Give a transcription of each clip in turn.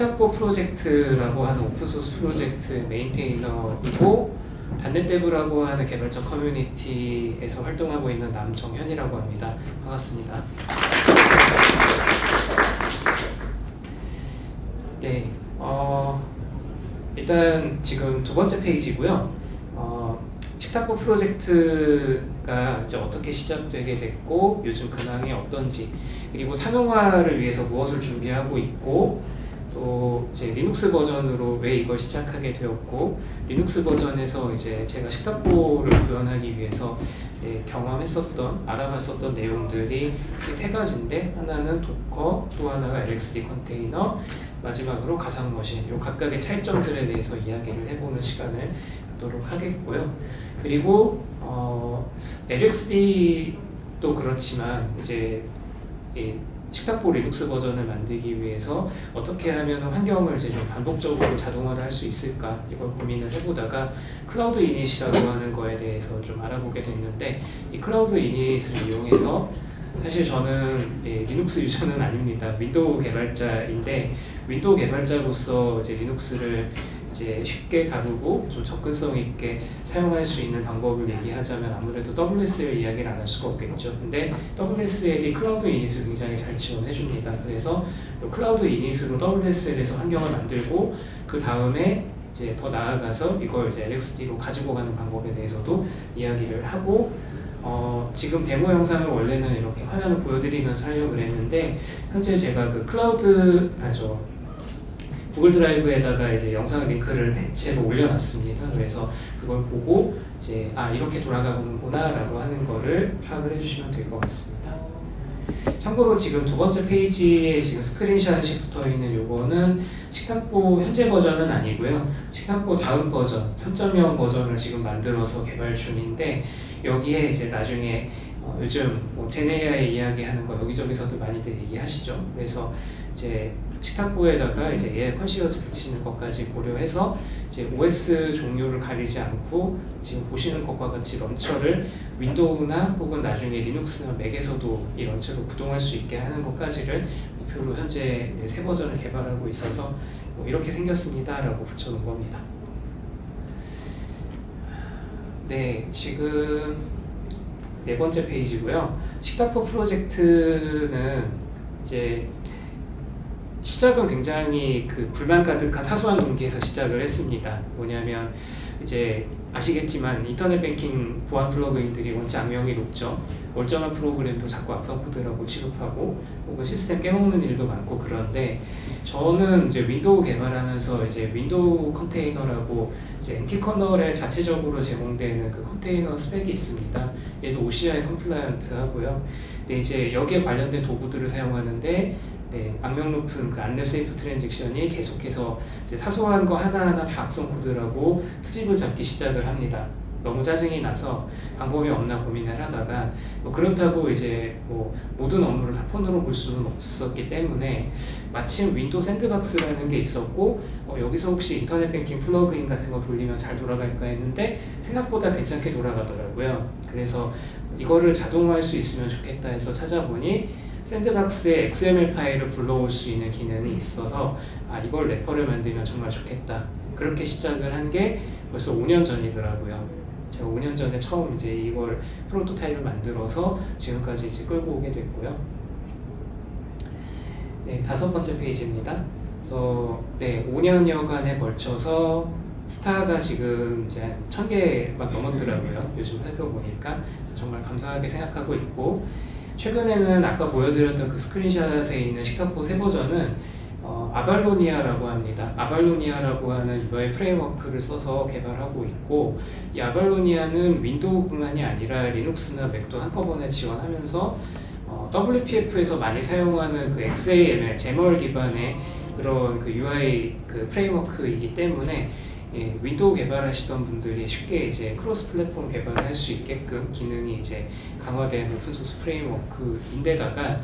식탁보 프로젝트라고 하는 오픈소스 프로젝트 메인테이너이고 단넷데브라고 하는 개발자 커뮤니티에서 활동하고 있는 남정현이라고 합니다. 반갑습니다. 네, 일단 지금 두 번째 페이지고요. 식탁보 프로젝트가 이제 어떻게 시작되게 됐고 요즘 근황이 어떤지, 그리고 상용화를 위해서 무엇을 준비하고 있고, 또 이제 리눅스 버전으로 왜 이걸 시작하게 되었고, 리눅스 버전에서 이제 제가 식탁보를 구현하기 위해서 경험했었던, 알아봤었던 내용들이 세 가지인데, 하나는 도커, 또 하나가 LXD 컨테이너, 마지막으로 가상머신, 요 각각의 차이점들에 대해서 이야기를 해보는 시간을 갖도록 하겠고요. 그리고 LXD도 그렇지만 이제 식탁보 리눅스 버전을 만들기 위해서 어떻게 하면 환경을 이제 좀 반복적으로 자동화를 할 수 있을까, 이걸 고민을 해보다가 클라우드 이닛이라고 하는 거에 대해서 좀 알아보게 됐는데, 이 클라우드 이닛을 이용해서, 사실 저는 리눅스 유저는 아닙니다. 윈도우 개발자인데, 윈도우 개발자로서 이제 리눅스를 이제 쉽게 다루고 좀 접근성 있게 사용할 수 있는 방법을 얘기하자면 아무래도 WSL 이야기를 안 할 수가 없겠죠. 근데 WSL이 클라우드 이닛을 굉장히 잘 지원해 줍니다. 그래서 클라우드 이닛으로 WSL에서 환경을 만들고, 그 다음에 이제 더 나아가서 이걸 이제 LXD로 가지고 가는 방법에 대해서도 이야기를 하고, 지금 데모 영상을 원래는 이렇게 화면을 보여드리면서 하려고 했는데, 현재 제가 그 구글 드라이브에다가 이제 영상 링크를 대체로 올려놨습니다. 그래서 그걸 보고 이제 이렇게 돌아가는구나라고 하는 거를 파악을 해주시면 될 것 같습니다. 참고로 지금 두 번째 페이지에 지금 스크린샷이 붙어 있는 요거는 식탁보 현재 버전은 아니고요. 식탁보 다음 버전 3.0 버전을 지금 만들어서 개발 중인데, 여기에 이제 나중에 요즘 제네AI 이야기하는 거 여기저기서도 많이들 얘기하시죠. 그래서 이제 식탁보에다가 이제 AI 컨시어즈 붙이는 것까지 고려해서 이제 OS 종류를 가리지 않고 지금 보시는 것과 같이 런처를 윈도우나 혹은 나중에 리눅스나 맥에서도 이 런처를 구동할 수 있게 하는 것까지를 목표로 현재 새 버전을 개발하고 있어서 이렇게 생겼습니다라고 붙여놓은 겁니다. 네, 지금 네 번째 페이지고요. 식탁보 프로젝트는 이제 시작은 굉장히 불만 가득한 사소한 동기에서 시작을 했습니다. 뭐냐면 이제 아시겠지만 인터넷 뱅킹 보안 플러그인들이 원체 악명이 높죠. 멀쩡한 프로그램도 자꾸 악성 코드라고 취급하고 혹은 시스템 깨먹는 일도 많고, 그런데 저는 이제 윈도우 개발하면서 이제 윈도우 컨테이너라고 이제 엔티커널에 자체적으로 제공되는 그 컨테이너 스펙이 있습니다. 얘도 OCI 컴플라이언트 하고요. 근데 이제 여기에 관련된 도구들을 사용하는데, 악명 높은 그 안랩 세이프 트랜잭션이 계속해서 이제 사소한 거 하나하나 다 악성 코드라고 트집을 잡기 시작을 합니다. 너무 짜증이 나서 방법이 없나 고민을 하다가, 그렇다고 이제 모든 업무를 다 폰으로 볼 수는 없었기 때문에 마침 윈도우 샌드박스라는 게 있었고, 여기서 혹시 인터넷 뱅킹 플러그인 같은 거 돌리면 잘 돌아갈까 했는데 생각보다 괜찮게 돌아가더라고요. 그래서 이거를 자동화할 수 있으면 좋겠다 해서 찾아보니 샌드박스에 XML 파일을 불러올 수 있는 기능이 있어서 이걸 래퍼를 만들면 정말 좋겠다. 그렇게 시작을 한 게 벌써 5년 전이더라고요. 제가 5년 전에 처음 이제 이걸 프로토타입을 만들어서 지금까지 이제 끌고 오게 됐고요. 네, 다섯 번째 페이지입니다. 그래서 5년여간에 걸쳐서 스타가 지금 이제 1000개 막 넘었더라고요. 요즘 살펴보니까. 그래서 정말 감사하게 생각하고 있고, 최근에는 아까 보여드렸던 그 스크린샷에 있는 식탁보 새 버전은 아발로니아라고 합니다. 아발로니아라고 하는 UI 프레임워크를 써서 개발하고 있고, 이 아발로니아는 윈도우뿐만이 아니라 리눅스나 맥도 한꺼번에 지원하면서 WPF에서 많이 사용하는 그 XAML, 제멀 기반의 그런 그 UI 그 프레임워크이기 때문에 윈도우 개발하시던 분들이 쉽게 이제 크로스 플랫폼 개발을 할 수 있게끔 기능이 이제 강화된 오픈소스 프레임워크인데다가,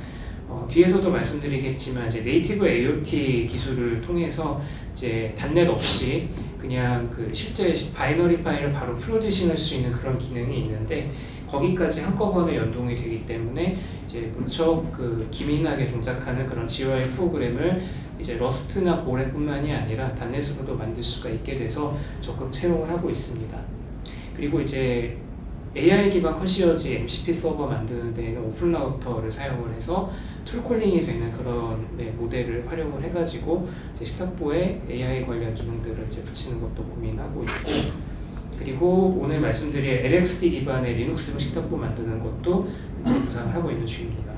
뒤에서도 말씀드리겠지만 이제 네이티브 AOT 기술을 통해서 이제 단넷 없이 그냥 그 실제 바이너리 파일을 바로 프로듀싱할 수 있는 그런 기능이 있는데, 거기까지 한꺼번에 연동이 되기 때문에 이제 무척 그 기민하게 동작하는 그런 GUI 프로그램을 이제 러스트나 고랭뿐만이 아니라 단넷으로도 만들 수가 있게 돼서 적극 채용을 하고 있습니다. 그리고 이제 AI 기반 컨시어지 MCP 서버 만드는 데에는 오픈 라우터를 사용을 해서 툴콜링이 되는 그런 모델을 활용을 해가지고 이제 식탁보에 AI 관련 기능들을 이제 붙이는 것도 고민하고 있고, 그리고 오늘 말씀드릴 LXD 기반의 리눅스용 식탁보 만드는 것도 이제 구상을 하고 있는 중입니다.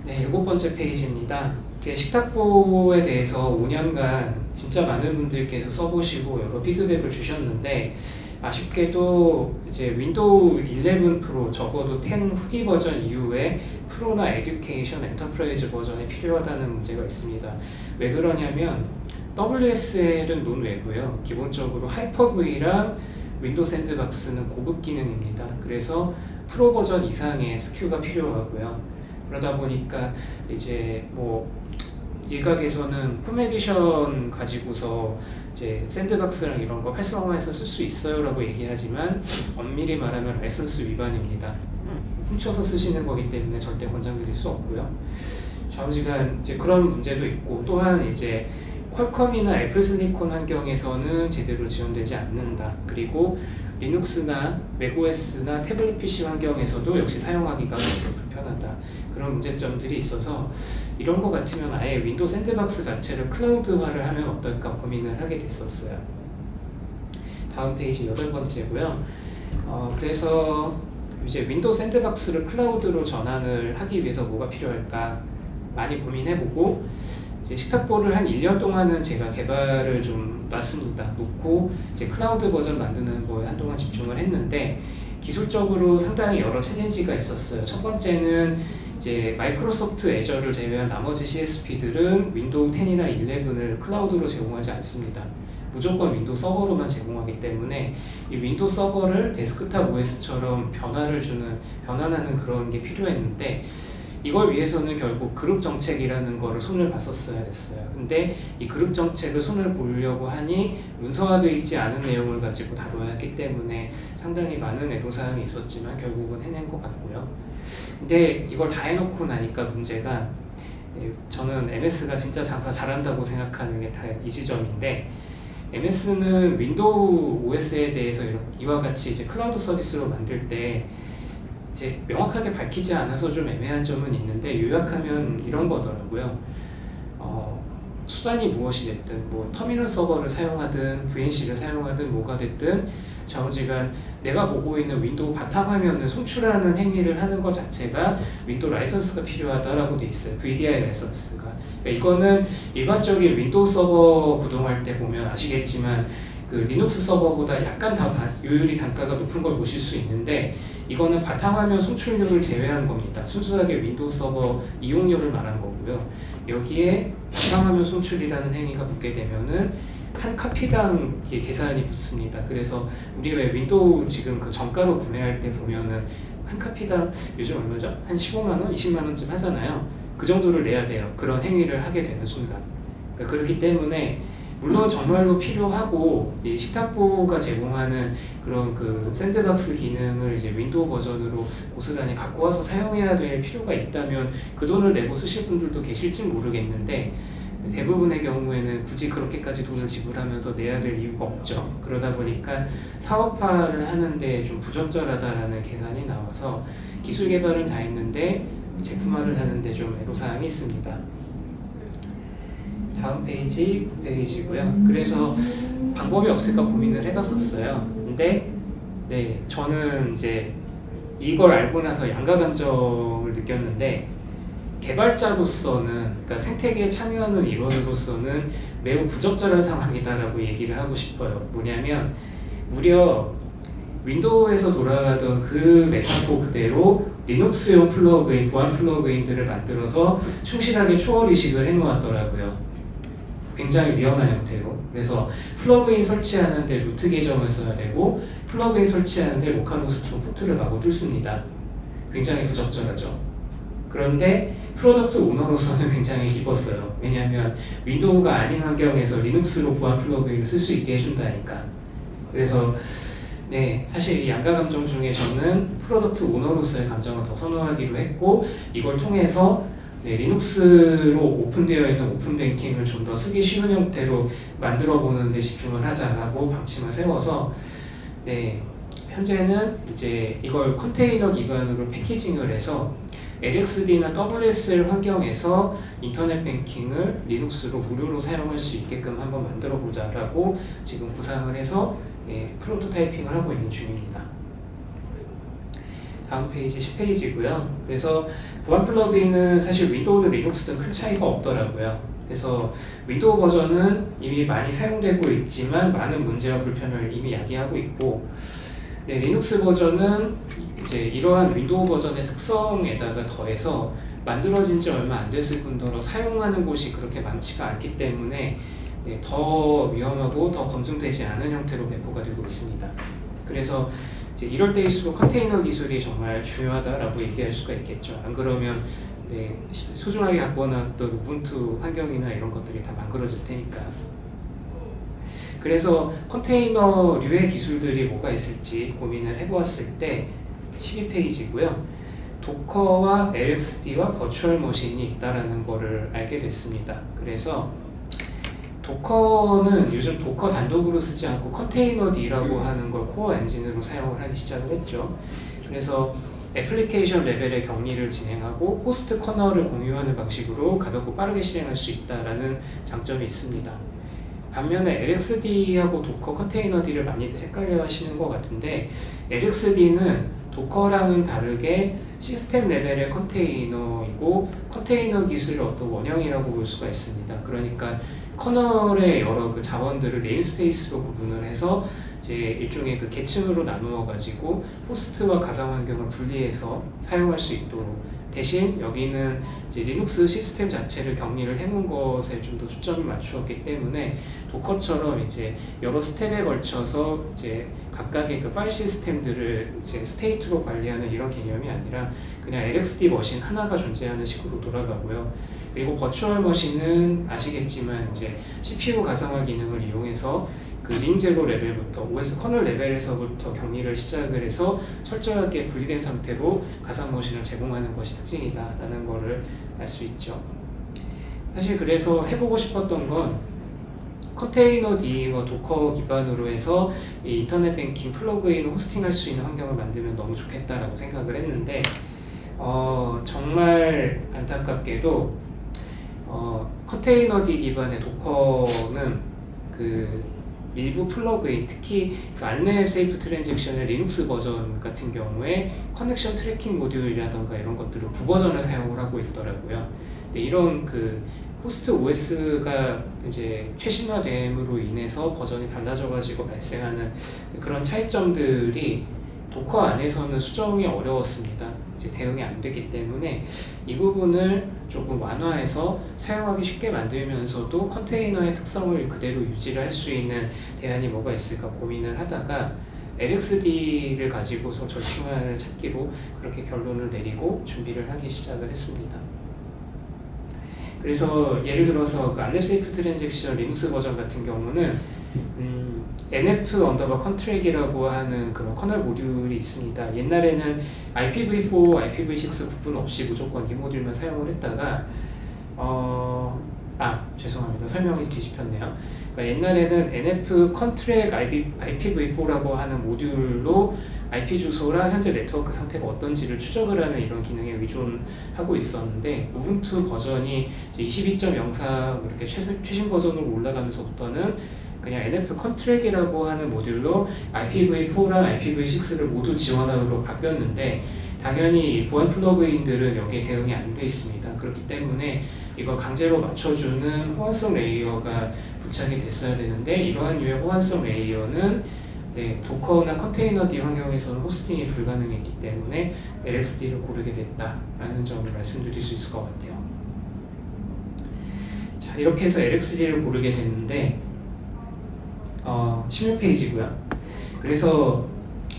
네, 7번째 페이지입니다. 식탁보에 대해서 5년간 진짜 많은 분들께서 써보시고 여러 피드백을 주셨는데, 아쉽게도 이제 윈도우 11 프로, 적어도 10 후기 버전 이후에 프로나 에듀케이션, 엔터프라이즈 버전이 필요하다는 문제가 있습니다. 왜 그러냐면 WSL은 논외고요. 기본적으로 하이퍼V랑 윈도우 샌드박스는 고급 기능입니다. 그래서 프로 버전 이상의 스큐가 필요하고요. 그러다 보니까 이제 뭐 일각에서는 홈 에디션 가지고서 이제 샌드박스랑 이런 거 활성화해서 쓸 수 있어요라고 얘기하지만 엄밀히 말하면 라이선스 위반입니다. 훔쳐서 쓰시는 거기 때문에 절대 권장드릴 수 없고요. 좌우지간 이제 그런 문제도 있고, 또한 이제 퀄컴이나 애플 실리콘 환경에서는 제대로 지원되지 않는다. 그리고 리눅스나 맥OS나 태블릿 PC 환경에서도 역시 사용하기가 굉장히 불편하다. 그런 문제점들이 있어서 이런 거 같으면 아예 윈도우 샌드박스 자체를 클라우드화를 하면 어떨까 고민을 하게 됐었어요. 다음 페이지 8번째고요. 그래서 이제 윈도우 샌드박스를 클라우드로 전환을 하기 위해서 뭐가 필요할까 많이 고민해보고, 이제 식탁보를 한 1년 동안은 제가 개발을 좀 놨습니다. 놓고 이제 클라우드 버전 만드는 거에 한동안 집중을 했는데, 기술적으로 상당히 여러 챌린지가 있었어요. 첫 번째는 이제 마이크로소프트 애저를 제외한 나머지 CSP들은 윈도우 10이나 11을 클라우드로 제공하지 않습니다. 무조건 윈도우 서버로만 제공하기 때문에 이 윈도우 서버를 데스크탑 OS처럼 변환하는 그런 게 필요했는데, 이걸 위해서는 결국 그룹 정책이라는 거를 손을 봤었어야 됐어요. 근데 이 그룹 정책을 손을 보려고 하니 문서화되어 있지 않은 내용을 가지고 다뤄야 했기 때문에 상당히 많은 애로사항이 있었지만 결국은 해낸 것 같고요. 근데 이걸 다 해놓고 나니까 문제가, 저는 MS가 진짜 장사 잘한다고 생각하는 게 다 이 지점인데, MS는 윈도우 OS에 대해서 이와 같이 이제 클라우드 서비스로 만들 때 이제 명확하게 밝히지 않아서 좀 애매한 점은 있는데, 요약하면 이런 거더라고요. 수단이 무엇이 됐든, 뭐 터미널 서버를 사용하든 VNC를 사용하든 뭐가 됐든 좌우지간 내가 보고 있는 윈도우 바탕화면을 송출하는 행위를 하는 것 자체가 윈도우 라이선스가 필요하다라고 돼 있어요. VDI 라이선스가. 그러니까 이거는 일반적인 윈도우 서버 구동할 때 보면 아시겠지만 그 리눅스 서버보다 약간 요율이 단가가 높은 걸 보실 수 있는데, 이거는 바탕화면 송출률을 제외한 겁니다. 순수하게 윈도우 서버 이용료를 말한 거고요. 여기에 바탕화면 송출이라는 행위가 붙게 되면은 한 카피당 계산이 붙습니다. 그래서 우리 왜 윈도우 지금 그 정가로 구매할 때 보면은 한 카피당 요즘 얼마죠? 한 15만 원, 20만 원쯤 하잖아요. 그 정도를 내야 돼요. 그런 행위를 하게 되는 순간. 그러니까 그렇기 때문에 물론 정말로 필요하고, 이 식탁보가 제공하는 그런 그 샌드박스 기능을 이제 윈도우 버전으로 고스란히 갖고 와서 사용해야 될 필요가 있다면 그 돈을 내고 쓰실 분들도 계실지 모르겠는데, 대부분의 경우에는 굳이 그렇게까지 돈을 지불하면서 내야 될 이유가 없죠. 그러다 보니까 사업화를 하는데 좀 부적절하다라는 계산이 나와서 기술 개발은 다 했는데 제품화를 하는데 좀 애로사항이 있습니다. 다음 페이지 9페이지고요. 그래서 방법이 없을까 고민을 해봤었어요. 근데 저는 이제 이걸 알고 나서 양가 감정을 느꼈는데, 개발자로서는, 그러니까 생태계에 참여하는 일원으로서는 매우 부적절한 상황이다라고 얘기를 하고 싶어요. 뭐냐면 무려 윈도우에서 돌아가던 그 메타코 그대로 리눅스용 플러그인, 보안 플러그인들을 만들어서 충실하게 초월 이식을 해놓았더라고요. 굉장히 위험한 형태로. 그래서 플러그인 설치하는데 루트 계정을 써야 되고, 플러그인 설치하는데 로컬호스트 포트를 마구 뚫습니다. 굉장히 부적절하죠. 그런데 프로덕트 오너로서는 굉장히 기뻤어요. 왜냐하면 윈도우가 아닌 환경에서 리눅스로 보안 플러그인을 쓸 수 있게 해준다니까. 그래서 사실 이 양가 감정 중에 저는 프로덕트 오너로서의 감정을 더 선호하기로 했고, 이걸 통해서 네, 리눅스로 오픈되어 있는 오픈뱅킹을 좀 더 쓰기 쉬운 형태로 만들어 보는 데 집중을 하자라고 방침을 세워서 네, 현재는 이제 이걸 컨테이너 기반으로 패키징을 해서 LXD나 WSL 환경에서 인터넷 뱅킹을 리눅스로 무료로 사용할 수 있게끔 한번 만들어 보자라고 지금 구상을 해서 프로토타이핑을 하고 있는 중입니다. 다음 페이지 10페이지고요. 그래서 보안 플러그인은 사실 윈도우든 리눅스든 큰 차이가 없더라고요. 그래서 윈도우 버전은 이미 많이 사용되고 있지만 많은 문제와 불편을 이미 야기하고 있고, 네, 리눅스 버전은 이제 이러한 윈도우 버전의 특성에다가 더해서 만들어진 지 얼마 안 됐을 뿐더러 사용하는 곳이 그렇게 많지가 않기 때문에 네, 더 위험하고 더 검증되지 않은 형태로 배포가 되고 있습니다. 그래서 이제 이럴 때일수록 컨테이너 기술이 정말 중요하다라고 얘기할 수가 있겠죠. 안 그러면 네, 소중하게 갖고 놨던 우분투 환경이나 이런 것들이 다 망가질 테니까. 그래서 컨테이너류의 기술들이 뭐가 있을지 고민을 해보았을 때 12페이지고요. 도커와 LXD와 버추얼 머신이 있다라는 거를 알게 됐습니다. 그래서 도커는 요즘 도커 단독으로 쓰지 않고 컨테이너D라고 하는 걸 코어 엔진으로 사용을 하기 시작을 했죠. 그래서 애플리케이션 레벨의 격리를 진행하고 호스트 커널을 공유하는 방식으로 가볍고 빠르게 실행할 수 있다라는 장점이 있습니다. 반면에 LXD하고 도커 컨테이너D를 많이들 헷갈려 하시는 것 같은데, LXD는 도커랑은 다르게 시스템 레벨의 컨테이너이고 컨테이너 기술의 어떤 원형이라고 볼 수가 있습니다. 그러니까 커널의 여러 그 자원들을 네임스페이스로 구분을 해서 이제 일종의 그 계층으로 나누어 가지고 호스트와 가상 환경을 분리해서 사용할 수 있도록, 대신 여기는 이제 리눅스 시스템 자체를 격리를 해놓은 것에 좀 더 초점을 맞추었기 때문에 도커처럼 이제 여러 스텝에 걸쳐서 이제 각각의 그 파일 시스템들을 이제 스테이트로 관리하는 이런 개념이 아니라 그냥 LXD 머신 하나가 존재하는 식으로 돌아가고요. 그리고 버추얼 머신은 아시겠지만 이제 CPU 가상화 기능을 이용해서 그 링제로 레벨부터 OS 커널 레벨에서부터 격리를 시작을 해서 철저하게 분리된 상태로 가상 머신을 제공하는 것이 특징이다라는 거를 알 수 있죠. 사실 그래서 해보고 싶었던 건 컨테이너D와 도커 기반으로 해서 이 인터넷 뱅킹 플러그인을 호스팅할 수 있는 환경을 만들면 너무 좋겠다라고 생각을 했는데 정말 안타깝게도 컨테이너D 기반의 도커는 그 일부 플러그인, 특히 그 안랩 세이프 트랜잭션의 리눅스 버전 같은 경우에 커넥션 트래킹 모듈이라던가 이런 것들을 9버전을 사용을 하고 있더라고요. 근데 이런 그 호스트 OS가 이제 최신화됨으로 인해서 버전이 달라져가지고 발생하는 그런 차이점들이 도커 안에서는 수정이 어려웠습니다. 이제 대응이 안 되기 때문에 이 부분을 조금 완화해서 사용하기 쉽게 만들면서도 컨테이너의 특성을 그대로 유지를 할 수 있는 대안이 뭐가 있을까 고민을 하다가 LXD를 가지고서 절충안을 찾기로 그렇게 결론을 내리고 준비를 하기 시작을 했습니다. 그래서 예를 들어서 그 안랩 세이프 트랜잭션 리눅스 버전 같은 경우는 NF 언더바 컨트랙이라고 하는 그런 커널 모듈이 있습니다. 옛날에는 IPv4, IPv6 구분 없이 무조건 이 모듈만 사용을 했다가 죄송합니다. 설명이 뒤집혔네요. 그러니까 옛날에는 NF 컨트랙 IPv4라고 하는 모듈로 IP 주소랑 현재 네트워크 상태가 어떤지를 추적을 하는 이런 기능에 의존하고 있었는데, 우분투 버전이 이제 22.04 이렇게 최신 버전으로 올라가면서부터는 그냥 NF 컨트랙이라고 하는 모듈로 IPv4랑 IPv6를 모두 지원하도록 바뀌었는데, 당연히 보안 플러그인들은 여기에 대응이 안 돼 있습니다. 그렇기 때문에 이걸 강제로 맞춰주는 호환성 레이어가 부착이 됐어야 되는데, 이러한 류의 호환성 레이어는 도커나 컨테이너D 환경에서는 호스팅이 불가능했기 때문에 LXD를 고르게 됐다라는 점을 말씀드릴 수 있을 것 같아요. 자, 이렇게 해서 LXD를 고르게 됐는데 16페이지고요. 그래서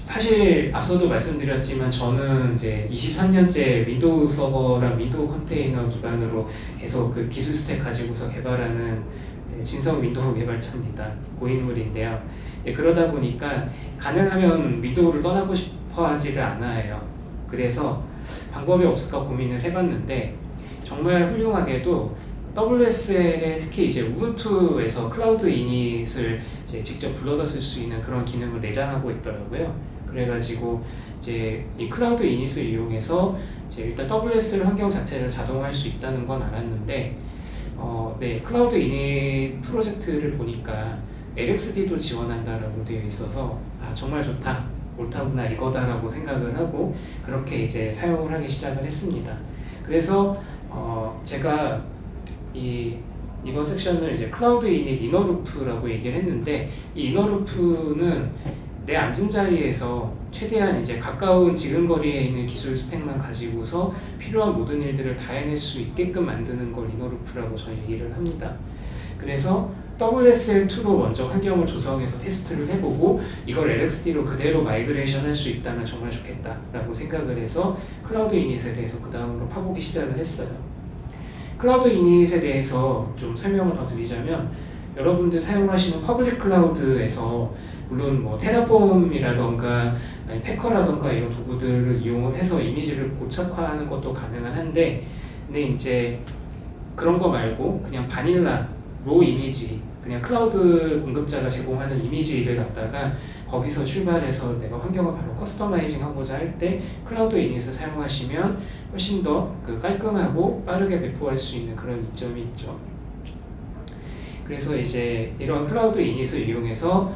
사실 앞서도 말씀드렸지만 저는 이제 23년째 윈도우 서버랑 윈도우 컨테이너 기반으로 계속 그 기술 스택 가지고서 개발하는 진성 윈도우 개발자입니다. 고인물인데요. 그러다 보니까 가능하면 윈도우를 떠나고 싶어 하지가 않아요. 그래서 방법이 없을까 고민을 해봤는데 정말 훌륭하게도 WSL에 특히 이제 우분투에서 클라우드 이닛을 이제 직접 불러다 쓸 수 있는 그런 기능을 내장하고 있더라고요. 그래가지고 이제 이 클라우드 이닛을 이용해서 이제 일단 WSL 환경 자체를 자동화할 수 있다는 건 알았는데, 네, 클라우드 이닛 프로젝트를 보니까 LXD도 지원한다라고 되어 있어서 정말 좋다, 옳다구나, 이거다라고 생각을 하고 그렇게 이제 사용을 하기 시작을 했습니다. 그래서 제가 이번 섹션을 이제 클라우드 이닛 이너루프라고 얘기를 했는데, 이 이너루프는 내 앉은 자리에서 최대한 이제 가까운 지근거리에 있는 기술 스택만 가지고서 필요한 모든 일들을 다 해낼 수 있게끔 만드는 걸 이너루프라고 저는 얘기를 합니다. 그래서 WSL2로 먼저 환경을 조성해서 테스트를 해보고 이걸 LXD로 그대로 마이그레이션 할 수 있다면 정말 좋겠다라고 생각을 해서 클라우드 이닛에 대해서 그 다음으로 파보기 시작을 했어요. 클라우드 이닛에 대해서 좀 설명을 더 드리자면, 여러분들 사용하시는 퍼블릭 클라우드에서 물론 뭐 테라폼이라던가 패커라던가 이런 도구들을 이용해서 이미지를 고착화하는 것도 가능은 한데, 근데 이제 그런 거 말고 그냥 바닐라 로 이미지, 그냥 클라우드 공급자가 제공하는 이미지를 갖다가 거기서 출발해서 내가 환경을 바로 커스터마이징 하고자 할 때 클라우드 이닛을 사용하시면 훨씬 더 깔끔하고 빠르게 배포할 수 있는 그런 이점이 있죠. 그래서 이제 이런 클라우드 이닛을 이용해서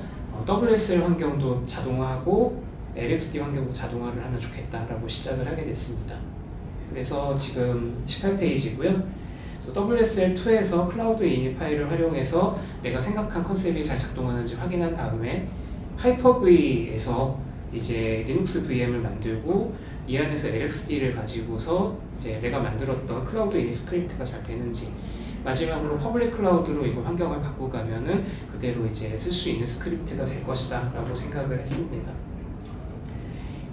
WSL 환경도 자동화하고 LXD 환경도 자동화를 하면 좋겠다라고 시작을 하게 됐습니다. 그래서 지금 18페이지고요. WSL2에서 클라우드 이닛 파일을 활용해서 내가 생각한 컨셉이 잘 작동하는지 확인한 다음에 하이퍼V에서 이제 리눅스 VM을 만들고 이 안에서 LXD를 가지고서 이제 내가 만들었던 클라우드 이닛 스크립트가 잘 되는지, 마지막으로 퍼블릭 클라우드로 이거 환경을 갖고 가면은 그대로 이제 쓸 수 있는 스크립트가 될 것이다 라고 생각을 했습니다.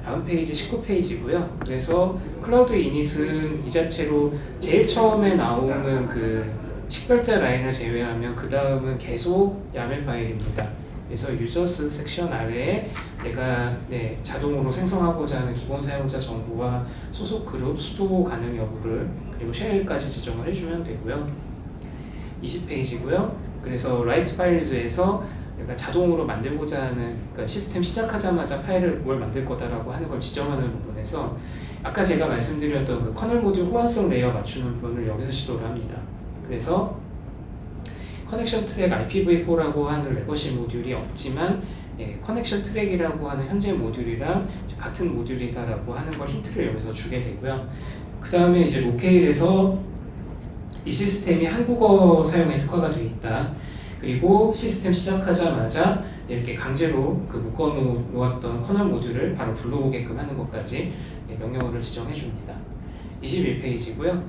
다음 페이지 19페이지고요. 그래서 클라우드 이닛은 이 자체로 제일 처음에 나오는 그 식별자 라인을 제외하면 그 다음은 계속 YAML 파일입니다. 그래서 유저스 섹션 아래에 내가 자동으로 생성하고자 하는 기본 사용자 정보와 소속 그룹, 수도 가능 여부를, 그리고 쉘까지 지정을 해주면 되고요. 20페이지고요. 그래서 write files에서 그러니까 자동으로 만들고자 하는, 그러니까 시스템 시작하자마자 파일을 뭘 만들 거다라고 하는 걸 지정하는 부분에서 아까 제가 말씀드렸던 그 커널 모듈 호환성 레이어 맞추는 부분을 여기서 시도를 합니다. 그래서 커넥션 트랙 IPv4라고 하는 레거시 모듈이 없지만 커넥션 트랙이라고 하는 현재 모듈이랑 같은 모듈이다라고 하는 걸 힌트를 여기서 주게 되고요. 그 다음에 이제 로케일에서 이 시스템이 한국어 사용에 특화가 되어 있다. 그리고 시스템 시작하자마자 이렇게 강제로 그 묶어놓았던 커널 모듈을 바로 불러오게끔 하는 것까지 명령어를 지정해 줍니다. 21페이지고요.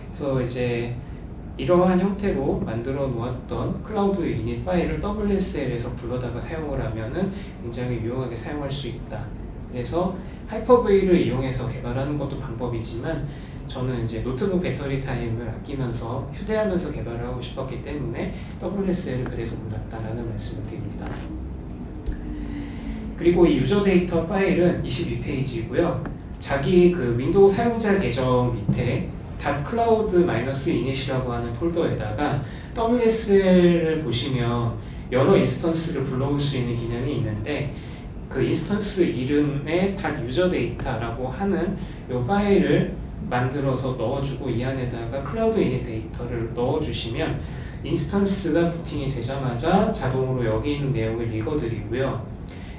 그래서 이제 이러한 형태로 만들어 놓았던 클라우드 이닛 파일을 WSL에서 불러다가 사용을 하면은 굉장히 유용하게 사용할 수 있다. 그래서 하이퍼V를 이용해서 개발하는 것도 방법이지만 저는 이제 노트북 배터리 타임을 아끼면서 휴대하면서 개발을 하고 싶었기 때문에 WSL을 그래서 골랐다라는 말씀을 드립니다. 그리고 이 유저 데이터 파일은 22페이지고요. 자기 그 윈도우 사용자 계정 밑에 .cloud-init이라고 하는 폴더에다가 WSL을 보시면 여러 인스턴스를 불러올 수 있는 기능이 있는데, 그 인스턴스 이름에 .userData라고 하는 이 파일을 만들어서 넣어주고 이 안에다가 클라우드 이닛 데이터를 넣어주시면 인스턴스가 부팅이 되자마자 자동으로 여기 있는 내용을 읽어드리고요.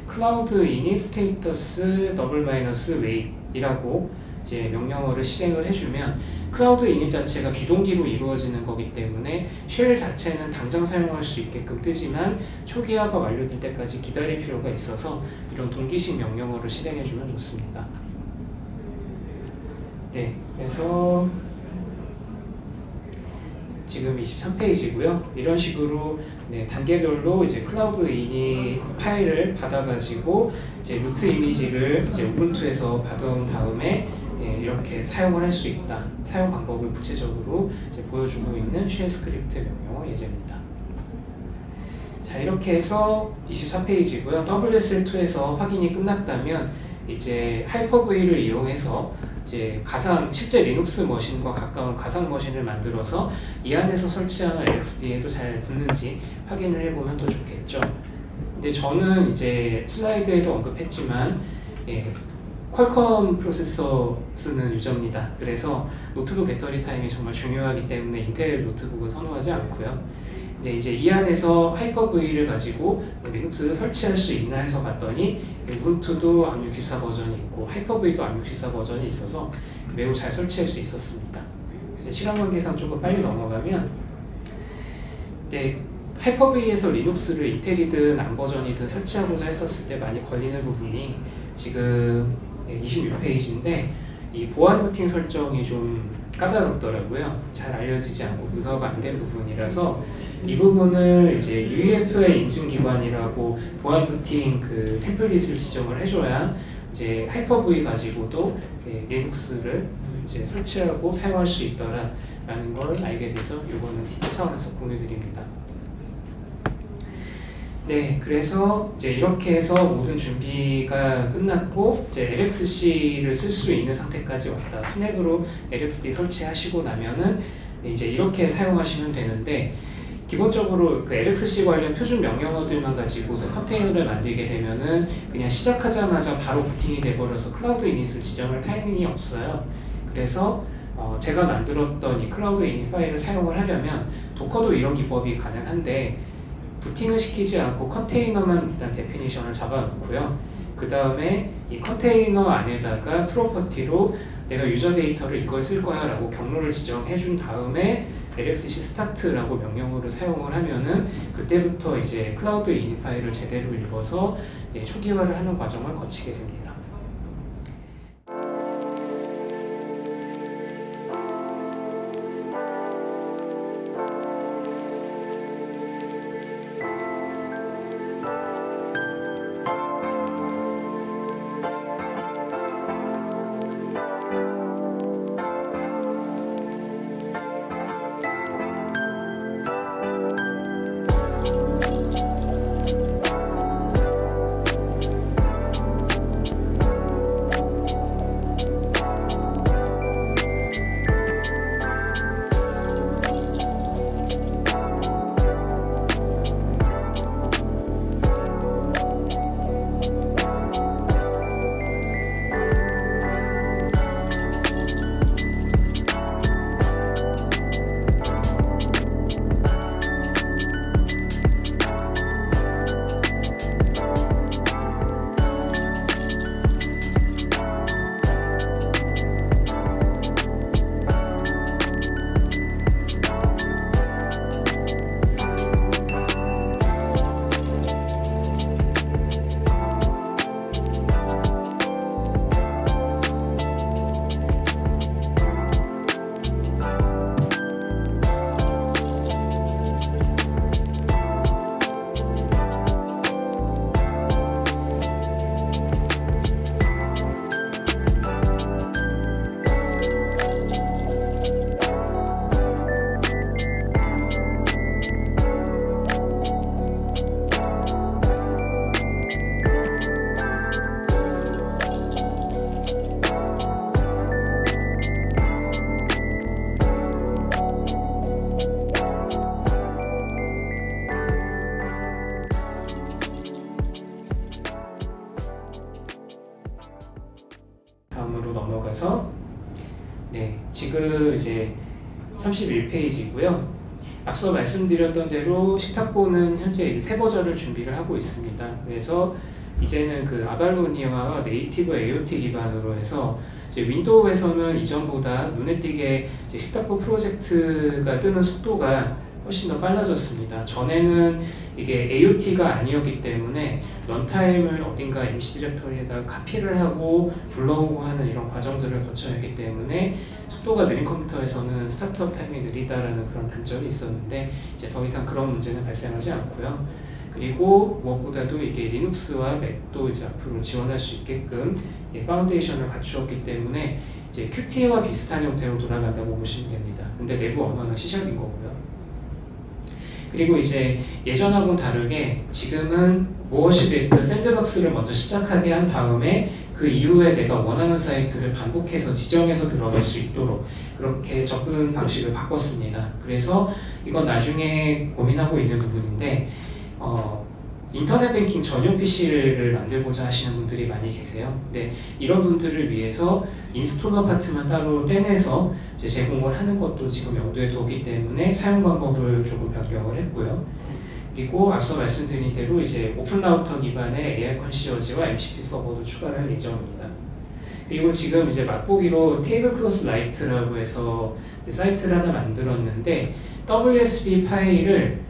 클라우드 이닛 스테이터스 _wait 이라고 이제 명령어를 실행을 해주면 클라우드 이닛 자체가 비동기로 이루어지는 거기 때문에 쉘 자체는 당장 사용할 수 있게끔 뜨지만 초기화가 완료될 때까지 기다릴 필요가 있어서 이런 동기식 명령어를 실행해주면 좋습니다. 네, 그래서 지금 23페이지고요. 이런 식으로 단계별로 이제 클라우드 이닛 파일을 받아가지고 이제 루트 이미지를 이제 우분투에서 받아온 다음에 이렇게 사용을 할 수 있다. 사용 방법을 구체적으로 이제 보여주고 있는 쉘 스크립트 명령어 예제입니다. 자, 이렇게 해서 24페이지고요. WSL2에서 확인이 끝났다면 이제 하이퍼V를 이용해서 이제 실제 리눅스 머신과 가까운 가상 머신을 만들어서 이 안에서 설치하는 LXD에도 잘 붙는지 확인을 해보면 더 좋겠죠. 근데 저는 이제 슬라이드에도 언급했지만 퀄컴 프로세서 쓰는 유저입니다. 그래서 노트북 배터리 타임이 정말 중요하기 때문에 인텔 노트북은 선호하지 않고요. 근데 이제 이 안에서 하이퍼V를 가지고 리눅스를 설치할 수 있나 해서 봤더니 우분투도 ARM64 버전이 있고 하이퍼V도 ARM64 버전이 있어서 매우 잘 설치할 수 있었습니다. 시간 관계상 조금 빨리 넘어가면 하이퍼V에서 리눅스를 인텔이든 ARM 버전이든 설치하고자 했었을 때 많이 걸리는 부분이 지금 26페이지인데 이 보안 루팅 설정이 좀 까다롭더라고요. 잘 알려지지 않고 문서가 안 된 부분이라서 이 부분을 이제 UEFI 인증기관이라고 보안 루팅 그 템플릿을 지정을 해줘야 이제 하이퍼V 가지고도 리눅스를 이제 설치하고 사용할 수 있더라라는 걸 알게 돼서 이거는 팁 차원에서 공유드립니다. 네, 그래서 이제 이렇게 해서 모든 준비가 끝났고 이제 LXC를 쓸 수 있는 상태까지 왔다. 스낵으로 LXD 설치하시고 나면은 이제 이렇게 사용하시면 되는데 기본적으로 그 LXC 관련 표준 명령어들만 가지고서 컨테이너를 만들게 되면은 그냥 시작하자마자 바로 부팅이 돼버려서 클라우드 이닛을 지정할 타이밍이 없어요. 그래서 제가 만들었던 이 클라우드 이닛 파일을 사용을 하려면 도커도 이런 기법이 가능한데 부팅을 시키지 않고 컨테이너만 일단 데피니션을 잡아놓고요. 그 다음에 이 컨테이너 안에다가 프로퍼티로 내가 유저 데이터를 이걸 쓸 거야 라고 경로를 지정해 준 다음에 LXC 스타트라고 명령어를 사용을 하면은 그때부터 이제 클라우드 이닛 파일을 제대로 읽어서 초기화를 하는 과정을 거치게 됩니다. 다음으로 넘어가서 지금 이제 31페이지고요. 앞서 말씀드렸던 대로 식탁보는 현재 이제 새 버전을 준비를 하고 있습니다. 그래서 이제는 그 아발로니아와 네이티브 AOT 기반으로 해서 이제 윈도우에서는 이전보다 눈에 띄게 이제 식탁보 프로젝트가 뜨는 속도가 훨씬 더 빨라졌습니다. 전에는 이게 AOT가 아니었기 때문에 런타임을 어딘가 임시 디렉터리에다가 카피를 하고 불러오고 하는 이런 과정들을 거쳐야 했기 때문에 속도가 느린 컴퓨터에서는 스타트업 타임이 느리다라는 그런 단점이 있었는데 이제 더 이상 그런 문제는 발생하지 않고요. 그리고 무엇보다도 이게 리눅스와 맥도 이제 앞으로 지원할 수 있게끔 파운데이션을 갖추었기 때문에 이제 Qt와 비슷한 형태로 돌아간다고 보시면 됩니다. 근데 내부 언어는 C#인 거고요. 그리고 이제 예전하고는 다르게 지금은 무엇이 됐든 샌드박스를 먼저 시작하게 한 다음에 그 이후에 내가 원하는 사이트를 반복해서 지정해서 들어갈 수 있도록 그렇게 접근 방식을 바꿨습니다. 그래서 이건 나중에 고민하고 있는 부분인데 인터넷 뱅킹 전용 PC를 만들고자 하시는 분들이 많이 계세요. 네, 이런 분들을 위해서 인스톨러 파트만 따로 떼내서 이제 제공을 하는 것도 지금 염두에 두기 때문에 사용 방법을 조금 변경을 했고요. 그리고 앞서 말씀드린 대로 이제 오픈 라우터 기반의 AI 컨시어지와 MCP 서버도 추가를 할 예정입니다. 그리고 지금 이제 맛보기로 테이블 클로스 라이트라고 해서 사이트를 하나 만들었는데 WSB 파일을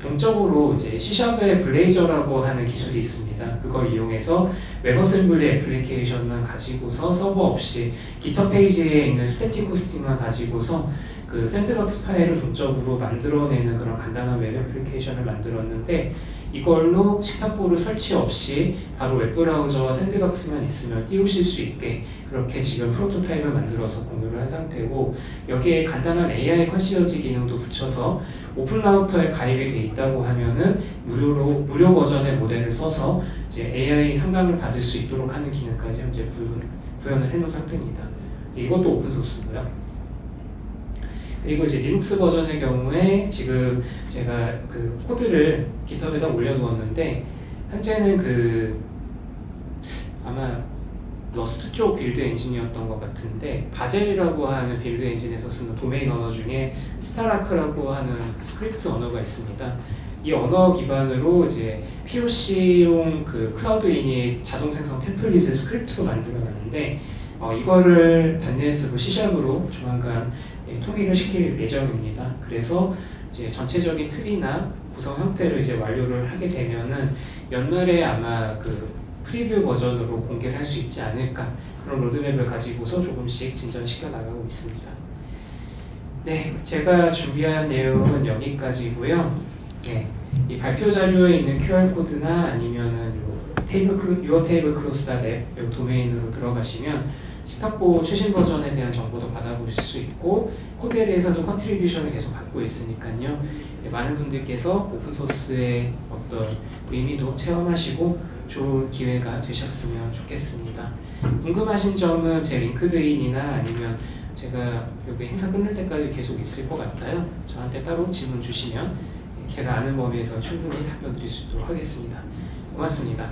동적으로 이제 C샵의 블레이저라고 하는 기술이 있습니다. 그걸 이용해서 웹어셈블리 애플리케이션만 가지고서 서버 없이 깃허브 페이지에 있는 스태틱 호스팅만 가지고서 그 샌드박스 파일을 동적으로 만들어내는 그런 간단한 웹 애플리케이션을 만들었는데 이걸로 식탁보를 설치 없이 바로 웹브라우저와 샌드박스만 있으면 띄우실 수 있게 그렇게 지금 프로토타입을 만들어서 공유를 한 상태고 여기에 간단한 AI 컨시어지 기능도 붙여서 오픈 라우터에 가입이 돼 있다고 하면은 무료 버전의 모델을 써서 이제 AI 상담을 받을 수 있도록 하는 기능까지 현재 구현을 해놓은 상태입니다. 이것도 오픈 소스고요. 그리고 이제 리눅스 버전의 경우에 지금 제가 그 코드를 깃허브에다 올려두었는데 현재는 그 아마 러스트 쪽 빌드 엔진이었던 것 같은데 바젤이라고 하는 빌드 엔진에서 쓰는 도메인 언어 중에 스타라크라고 하는 스크립트 언어가 있습니다. 이 언어 기반으로 이제 POC용 그 클라우드 이닛 자동 생성 템플릿을 스크립트로 만들어놨는데 이거를 단넷 C샵으로 조만간 통일을 시킬 예정입니다. 그래서 이제 전체적인 틀이나 구성 형태를 이제 완료를 하게 되면은 연말에 아마 그 프리뷰 버전으로 공개를 할 수 있지 않을까 그런 로드맵을 가지고서 조금씩 진전시켜 나가고 있습니다. 네, 제가 준비한 내용은 여기까지고요. 네, 이 발표 자료에 있는 QR 코드나 아니면은 your table close.app 이 도메인으로 들어가시면 식탁보 최신 버전에 대한 정보도 받아보실 수 있고 코드에 대해서도 컨트리뷰션을 계속 받고 있으니까요. 많은 분들께서 오픈소스의 어떤 의미도 체험하시고 좋은 기회가 되셨으면 좋겠습니다. 궁금하신 점은 제 링크드인이나 아니면 제가 여기 행사 끝날 때까지 계속 있을 것 같아요. 저한테 따로 질문 주시면 제가 아는 범위에서 충분히 답변 드릴 수 있도록 하겠습니다. 고맙습니다.